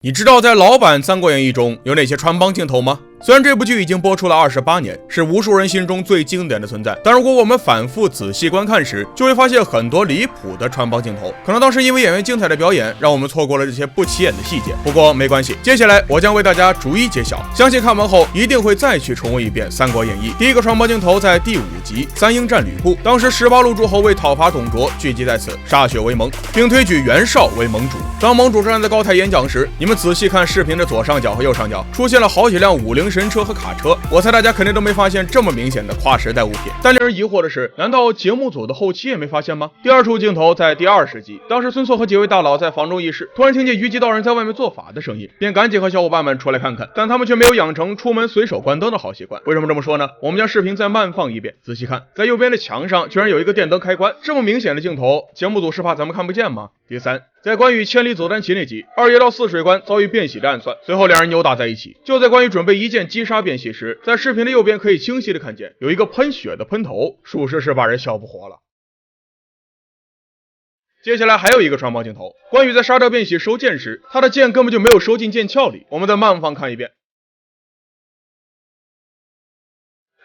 你知道在老版《三国演义》中有哪些穿帮镜头吗？虽然这部剧已经播出了28年，是无数人心中最经典的存在，但如果我们反复仔细观看时，就会发现很多离谱的穿帮镜头。可能当时因为演员精彩的表演，让我们错过了这些不起眼的细节。不过没关系，接下来我将为大家逐一揭晓，相信看完后一定会再去重温一遍《三国演义》。第一个穿帮镜头在第5集三英战吕布，当时18路诸侯为讨伐董卓，聚集在此，歃血为盟，并推举袁绍为盟主。当盟主站在高台演讲时，你们仔细看视频的左上角和右上角，出现了好几辆武陵神车和卡车。我猜大家肯定都没发现这么明显的跨时代物品。但令人疑惑的是，难道节目组的后期也没发现吗？第二处镜头在第20集，当时孙策和几位大佬在房中议事，突然听见虞姬道人在外面做法的声音，便赶紧和小伙伴们出来看看，但他们却没有养成出门随手关灯的好习惯。为什么这么说呢？我们将视频再慢放一遍，仔细看，在右边的墙上居然有一个电灯开关，这么明显的镜头，节目组是怕咱们看不见吗？第3，在关羽千里走单骑那集，二爷到泗水关遭遇变喜的暗算，随后两人扭打在一起。就在关羽准备一剑击杀变喜时，在视频的右边可以清晰的看见有一个喷血的喷头，属实是把人笑不活了。接下来还有一个穿帮镜头，关羽在杀掉变喜收剑时，他的剑根本就没有收进剑鞘里。我们再慢放看一遍。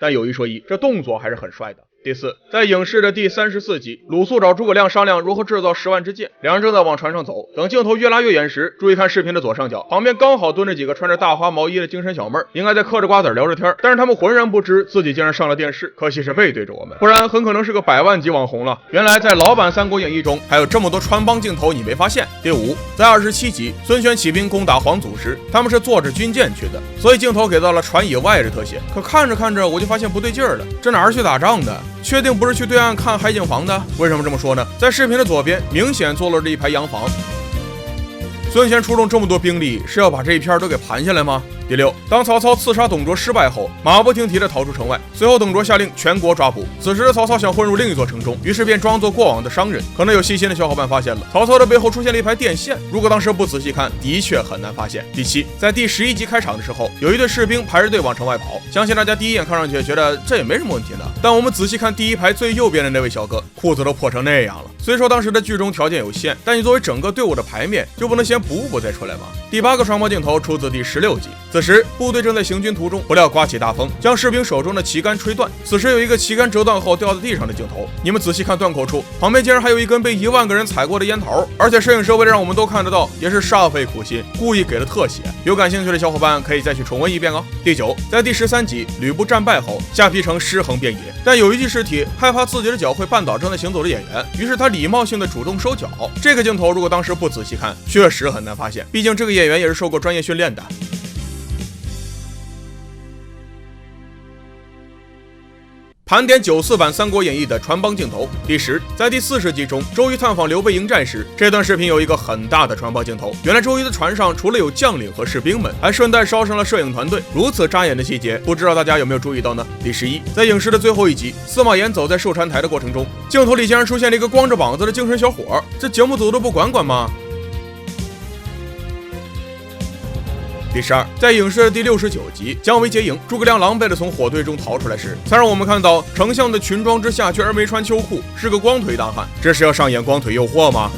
但有一说一，这动作还是很帅的。第4，在影视的第34集，鲁肃找诸葛亮商量如何制造10万支箭，两人正在往船上走，等镜头越拉越远时，注意看视频的左上角，旁边刚好蹲着几个穿着大花毛衣的精神小妹儿，应该在嗑着瓜子聊着天，但是他们浑然不知自己竟然上了电视，可惜是背对着我们，不然很可能是个100万级网红了。原来在老版《三国演义》中还有这么多穿帮镜头你没发现。第5，在27集孙权起兵攻打黄祖时，他们是坐着军舰去的，所以镜头给到了船以外的特写，可看着看着我就发现不对劲儿了，这哪是去打仗的？确定不是去对岸看海景房的？为什么这么说呢？在视频的左边明显坐落着一排洋房。孙权出动这么多兵力，是要把这一片都给盘下来吗？第6，当曹操刺杀董卓失败后，马不停蹄地逃出城外，随后董卓下令全国抓捕。此时的曹操想混入另一座城中，于是便装作过往的商人。可能有细心的小伙伴发现了，曹操的背后出现了一排电线，如果当时不仔细看，的确很难发现。第7，在第11集开场的时候，有一队士兵排着队往城外跑，相信大家第一眼看上去觉得这也没什么问题的，但我们仔细看第1排最右边的那位小哥，裤子都破成那样了。虽说当时的剧中条件有限，但你作为整个队伍的牌面，就不能先补补再出来吗？第8个穿帮镜头出自第16集，此时部队正在行军途中，不料刮起大风，将士兵手中的旗杆吹断。此时有一个旗杆折断后掉在地上的镜头，你们仔细看断口处，旁边竟然还有一根被1万个人踩过的烟头，而且摄影师为了让我们都看得到，也是煞费苦心，故意给了特写。有感兴趣的小伙伴可以再去重温一遍哦。第9，在第13集吕布战败后，下邳城尸横遍野，但有一具尸体害怕自己的脚会绊倒正在行走的演员，于是他礼貌性的主动收脚。这个镜头如果当时不仔细看，确实很难发现，毕竟这个演员也是受过专业训练的。盘点94版《三国演义》的穿帮镜头。第10，在第40集中，周瑜探访刘备迎战时，这段视频有一个很大的穿帮镜头。原来周瑜的船上除了有将领和士兵们，还顺带捎上了摄影团队。如此扎眼的细节，不知道大家有没有注意到呢？第11，在影视的最后一集，司马炎走在寿船台的过程中，镜头里竟然出现了一个光着膀子的精神小伙，这节目组都不管管吗？第12，在影视的第69集，姜维劫营，诸葛亮狼狈地从火堆中逃出来时，才让我们看到丞相的裙装之下居然没穿秋裤，是个光腿大汉，这是要上演光腿诱惑吗？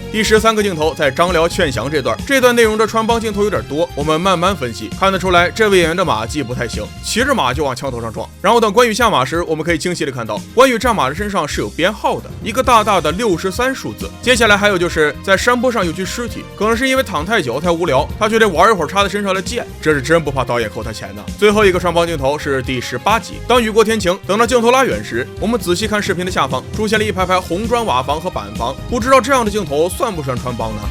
第13个镜头在张辽劝降这段内容的穿帮镜头有点多，我们慢慢分析，看得出来这位演员的马技不太行，骑着马就往枪头上撞。然后等关羽下马时，我们可以清晰的看到关羽战马的身上是有编号的，一个大大的63数字。接下来还有就是在山坡上有具尸体，可能是因为躺太久太无聊，他就得玩一会儿插在身上的剑，这是真不怕导演扣他钱呢。最后一个穿帮镜头是第18集，当雨过天晴，等到镜头拉远时，我们仔细看视频的下方出现了一排排红砖瓦房和板房，不知道这样的镜头算不算穿帮呢？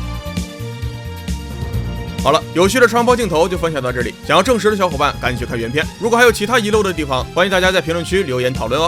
好了，有趣的穿帮镜头就分享到这里，想要证实的小伙伴赶紧去看原片，如果还有其他遗漏的地方，欢迎大家在评论区留言讨论哦。